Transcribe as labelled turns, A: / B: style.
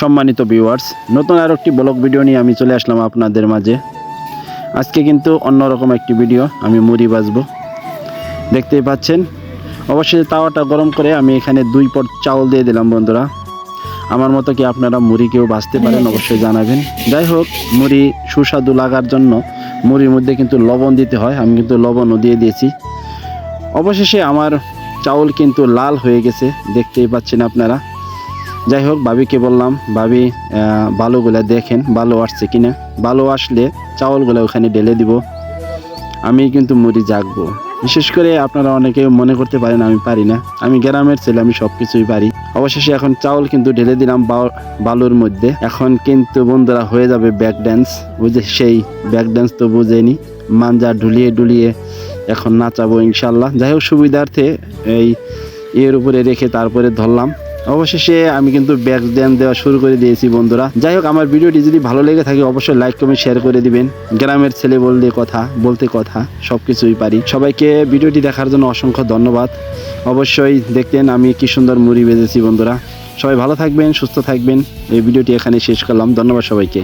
A: সম্মানিত ভিউয়ার্স, নতুন আর একটি ব্লগ ভিডিও নিয়ে আমি চলে আসলাম আপনাদের মাঝে। আজকে কিন্তু অন্যরকম একটি ভিডিও, আমি মুড়ি ভাজবো। দেখতেই পাচ্ছেন, অবশ্যই তাওয়াটা গরম করে আমি এখানে 2 পট চাউল দিয়ে দিলাম। বন্ধুরা, আমার মতো কি আপনারা মুড়ি কেউ ভাজতে পারেন? অবশ্যই জানাবেন। যাই হোক, মুড়ি সুস্বাদু লাগার জন্য মুড়ির মধ্যে কিন্তু লবণ দিতে হয়। আমি কিন্তু লবণও দিয়ে দিয়েছি। অবশেষে আমার চাউল কিন্তু লাল হয়ে গেছে, দেখতেই পাচ্ছেন আপনারা। যাই হোক, ভাবিকে বললাম, ভাবি বালুগুলো দেখেন বালু আসছে কিনা। বালু আসলে চাউলগুলো ওখানে ঢেলে দিব, আমি কিন্তু মুড়ি জাগবো। বিশেষ করে আপনারা অনেকে মনে করতে পারেন আমি পারি না, আমি গ্রামের ছেলে, আমি সব কিছুই পারি। অবশেষে এখন চাউল কিন্তু ঢেলে দিলাম বালুর মধ্যে। এখন কিন্তু বন্ধুরা হয়ে যাবে ব্যাক ড্যান্স। বুঝে সেই ব্যাক ড্যান্স তো বুঝেনি, মাঞ্জা ঢুলিয়ে ঢুলিয়ে এখন নাচাবো ইনশাল্লাহ। যাই হোক, সুবিধার্থে এই এর উপরে রেখে তারপরে ধরলাম। অবশেষে আমি কিন্তু ব্যাক ড্যান্স দেওয়া শুরু করে দিয়েছি বন্ধুরা। যাই হোক, আমার ভিডিওটি যদি ভালো লেগে থাকে অবশ্যই লাইক কমেন্ট শেয়ার করে দিবেন। গ্রামের ছেলে বলতে কথা সব কিছুই পারি। সবাইকে ভিডিওটি দেখার জন্য অসংখ্য ধন্যবাদ। অবশ্যই দেখতেন আমি কি সুন্দর মুড়ি ভেজেছি বন্ধুরা। সবাই ভালো থাকবেন, সুস্থ থাকবেন। এই ভিডিওটি এখানে শেষ করলাম। ধন্যবাদ সবাইকে।